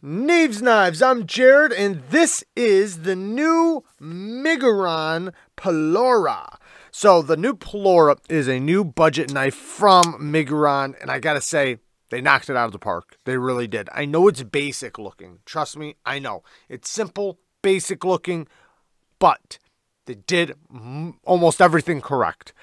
Neves Knives, I'm Jared, and this is the new Miguron Pelora. So the new Pelora is a new budget knife from Miguron, and I gotta say, they knocked it out of the park. They really did. I know it's basic looking. Trust me, I know. It's simple, basic looking, but they did almost everything correct.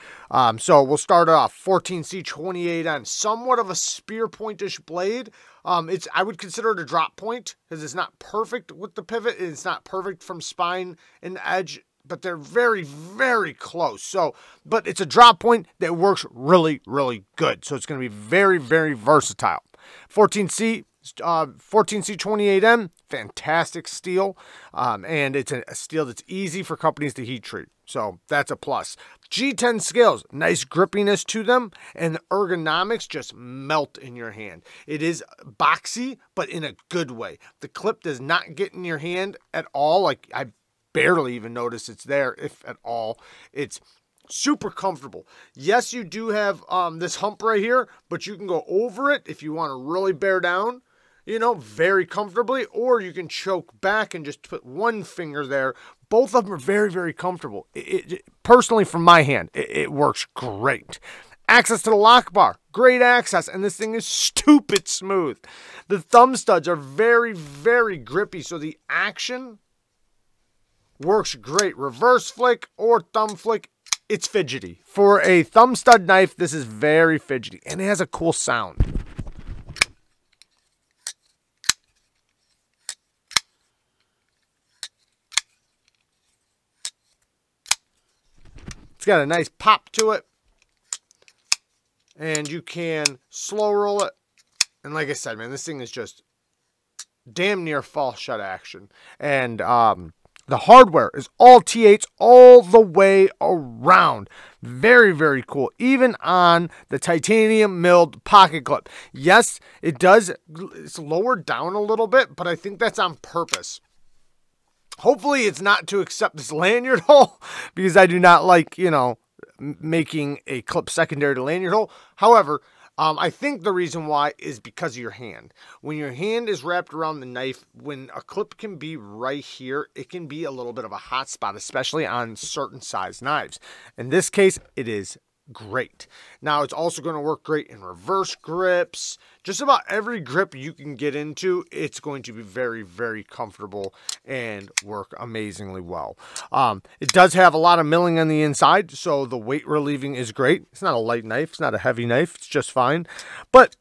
So we'll start off 14C28N, somewhat of a spear pointish blade. I would consider it a drop point because it's not perfect with the pivot. It's not perfect from spine and edge, but they're very, very close. So, but it's a drop point that works really, really good. So it's going to be very, very versatile. 14C28N, fantastic steel, and it's a steel that's easy for companies to heat treat, so that's a plus. G10 scales, nice grippiness to them, and the ergonomics just melt in your hand. It is boxy, but in a good way. The clip does not get in your hand at all. Like, I barely even notice it's there, if at all. It's super comfortable. Yes, you do have this hump right here, but you can go over it if you want to really bear down, you know, very comfortably, or you can choke back and just put one finger there. Both of them are very, very comfortable. Personally, from my hand, it works great. Access to the lock bar, great access, and this thing is stupid smooth. The thumb studs are very, very grippy, so the action works great. Reverse flick or thumb flick, it's fidgety. For a thumb stud knife, this is very fidgety, and it has a cool sound. It's got a nice pop to it, and you can slow roll it. And like I said, man, this thing is just damn near false shut action. And the hardware is all T8s all the way around. Very, very cool. Even on the titanium milled pocket clip. Yes, it's lowered down a little bit, but I think that's on purpose. Hopefully it's not to accept this lanyard hole, because I do not like, you know, making a clip secondary to lanyard hole. However, I think the reason why is because of your hand. When your hand is wrapped around the knife, when a clip can be right here, it can be a little bit of a hot spot, especially on certain size knives. In this case, it is great. Now, it's also going to work great in reverse grips. Just about every grip you can get into, it's going to be very, very comfortable and work amazingly well. It does have a lot of milling on the inside, so the weight relieving is great. It's not a light knife. It's not a heavy knife. It's just fine. But,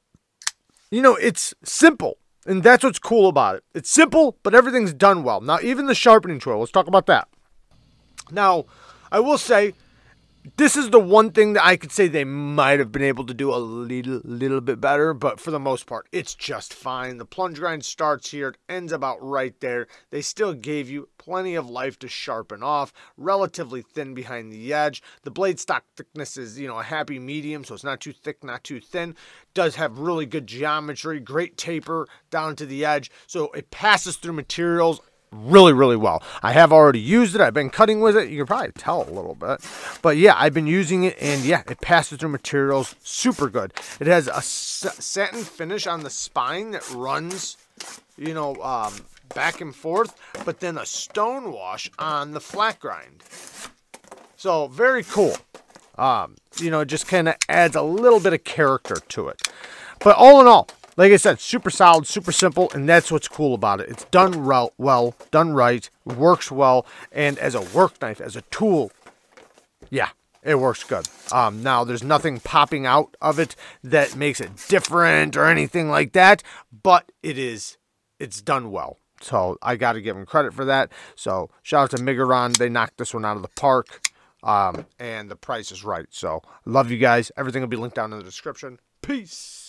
you know, it's simple, and that's what's cool about it. It's simple, but everything's done well. Now, even the sharpening tool, let's talk about that. Now, I will say, this is the one thing that I could say they might have been able to do a little bit better, but for the most part, it's just fine. The plunge grind starts here, it ends about right there. They still gave you plenty of life to sharpen off, relatively thin behind the edge. The blade stock thickness is, you know, a happy medium, so it's not too thick, not too thin. Does have really good geometry, great taper down to the edge, so it passes through materials really, really well. I have already used it. I've been cutting with it. You can probably tell a little bit. But yeah, I've been using it, and yeah, it passes through materials super good. It has a satin finish on the spine that runs, you know, back and forth, but then a stone wash on the flat grind. So very cool. You know, it just kind of adds a little bit of character to it. But all in all, like I said, super solid, super simple, and that's what's cool about it. It's done well, done right, works well, and as a work knife, as a tool, yeah, it works good. Now, there's nothing popping out of it that makes it different or anything like that, but it's done well. So I got to give them credit for that. So shout out to Miguron. They knocked this one out of the park, and the price is right. So love you guys. Everything will be linked down in the description. Peace.